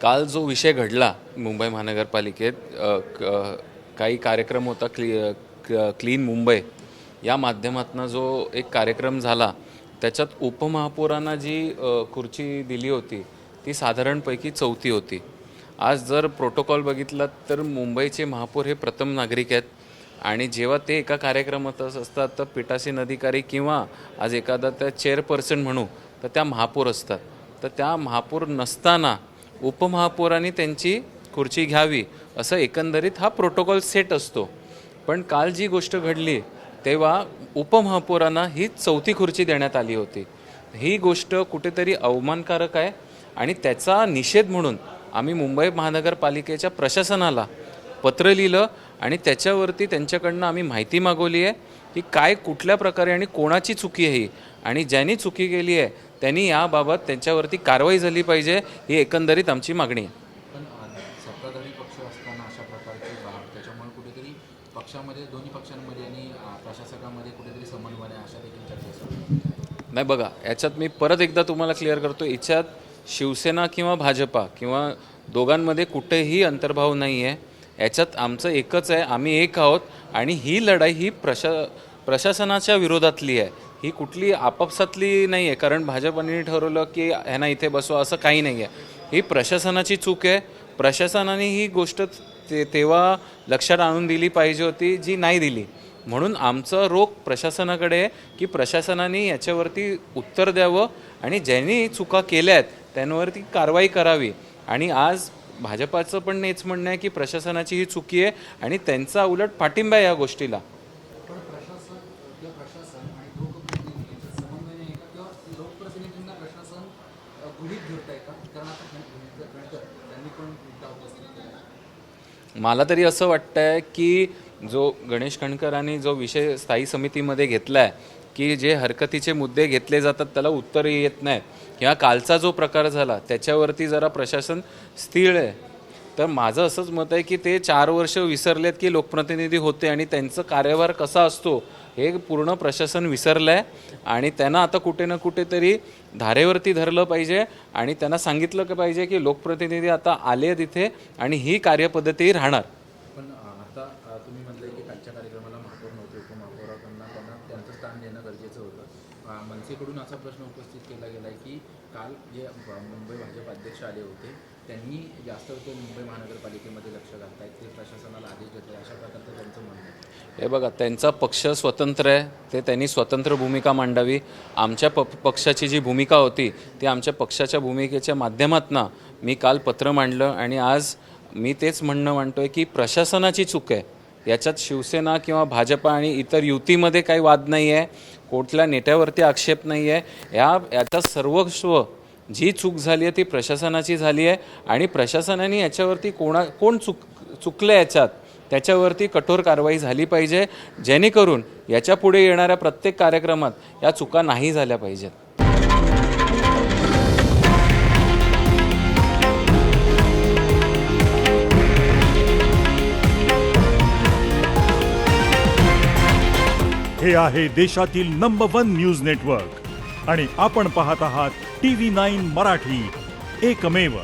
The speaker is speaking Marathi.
काल जो विषय घडला मुंबई महानगरपालिकेत काही कार्यक्रम होता क्लीन मुंबई या माध्यमातून जो एक कार्यक्रम झाला त्याच्यात उपमहापौरांना जी खुर्ची दिली होती ती साधारणपैकी 4थी होती। आज जर प्रोटोकॉल बघितला तर मुंबईचे महापौर हे प्रथम नागरिक आहेत आणि जेव्हा ते एका कार्यक्रमात असतात तर पीठासीन अधिकारी किंवा आज एखादा त्या चेअरपर्सन म्हणू तर त्या महापौर असतात। तर त्या महापौर नसताना उपमहापौरांनी त्यांची खुर्ची घ्यावी असं एकंदरीत हा प्रोटोकॉल सेट असतो। पण काल जी गोष्ट घडली तेव्हा उपमहापौरांना ही 4थी खुर्ची देण्यात आली होती। ही गोष्ट कुठेतरी अवमानकारक आहे आणि त्याचा निषेध म्हणून आम्ही मुंबई महानगरपालिकेच्या प्रशासनाला पत्र लिहिलं आणि त्याच्यावरती त्यांच्याकडनं आम्ही माहिती मागवली आहे की काय कुठल्या प्रकारे आणि कोणाची चुकी आहे आणि ज्यांनी चुकी केली आहे त्यांनी याबाबत त्यांच्यावरती कारवाई झाली पाहिजे ही एकंदरीत आमची मागणी आहे। पण सत्ताधारी पक्ष असताना अशा प्रकारची बाब त्याच्यामुळे कुठेतरी पक्षामध्ये दोन्ही पक्षांमध्ये आणि प्रशासकामध्ये कुठेतरी समन्वय आहे अशा देखील चर्चा असतात। नाही बघा, याच्यात मी परत एकदा तुम्हाला क्लिअर करतो, याच्यात शिवसेना किंवा भाजपा किंवा दोघांमध्ये कुठेही अंतर्भाव नाही आहे। याच्यात आमचं एकच आहे, आम्ही एक आहोत आणि ही लढाई ही प्रशासनाच्या विरोधातली आहे, ही कुठली आपापसातली नाही आहे। कारण भाजपने ठरवलं की ह्यांना इथे बसवा असं काही नाही आहे, ही प्रशासनाची चूक आहे। प्रशासनाने ही गोष्ट तेव्हा लक्षात आणून दिली पाहिजे होती जी नाही दिली। म्हणून आमचं रोख प्रशासनाकडे आहे की प्रशासनाने याच्यावरती उत्तर द्यावं आणि ज्यांनी चुका केल्या आहेत त्यांवरती कारवाई करावी। आणि आज भाजपाचं पण हेच म्हणणं आहे की प्रशासनाची ही चुकी आहे आणि त्यांचा उलट पाठिंबा आहे या गोष्टीला। मला तरी असं वाटतंय की जो गणेश खणकरांनी जो विषय स्थायी समितीमध्ये घेतला आहे की जे हरकतीचे मुद्दे घेतले जातात त्याला उत्तर येत नाही किंवा कालचा जो प्रकार झाला त्याच्यावरती जरा प्रशासन स्थिर आहे, तर माझं असंच मत आहे की ते 4 वर्ष विसरलेत की लोकप्रतिनिधी होते आणि त्यांचं कार्यभार कसा असतो हे पूर्ण प्रशासन विसरलं आहे आणि त्यांना आता कुठे ना कुठेतरी धारेवरती धरलं पाहिजे आणि त्यांना सांगितलं पाहिजे की लोकप्रतिनिधी आता आले तिथे आणि ही कार्यपद्धती राहणार। पण आता तुम्ही म्हटलं की कालच्या कार्यक्रमाला महापौर नव्हते, उपमहापौरांना त्यांचं स्थान देणं गरजेचं होतं। मनसेकडून असा प्रश्न उपस्थित केला गेला आहे की काल जे मुंबई भाजप अध्यक्ष आले होते त्यांनी जास्त वेळ मुंबई महानगरपालिकेमध्ये लक्ष घालतायत, ते प्रशासनाला आदेश देत आहे, अशा प्रकारचं त्यांचं म्हणणं आहे। हे बघा, त्यांचा पक्ष स्वतंत्र आहे, ते त्यांनी स्वतंत्र भूमिका मांडावी। आमच्या पक्षाची जी भूमिका होती ती आमच्या पक्षाच्या भूमिकेच्या माध्यमातून मी काल पत्र मांडलं आणि आज मी तेच म्हणणं मांडतोय की प्रशासनाची चूक आहे। याच्यात शिवसेना किंवा भाजपा आणि इतर युतीमध्ये काही वाद नाही आहे, कुठल्या नेत्यावरती आक्षेप नाही आहे। याचा सर्वस्व जी चूक झाली आहे ती प्रशासनाची झाली आहे आणि प्रशासनाने याच्यावरती कोण चुकलं याच्यात त्याच्यावरती कठोर कारवाई झाली पाहिजे, जेणेकरून याच्या पुढे येणाऱ्या प्रत्येक कार्यक्रमात या चुका नाही झाल्या पाहिजेत। हे आहे देशातील नंबर 1 न्यूज नेटवर्क आणि आपण पाहत आहात TV9 मराठी, एकमेव।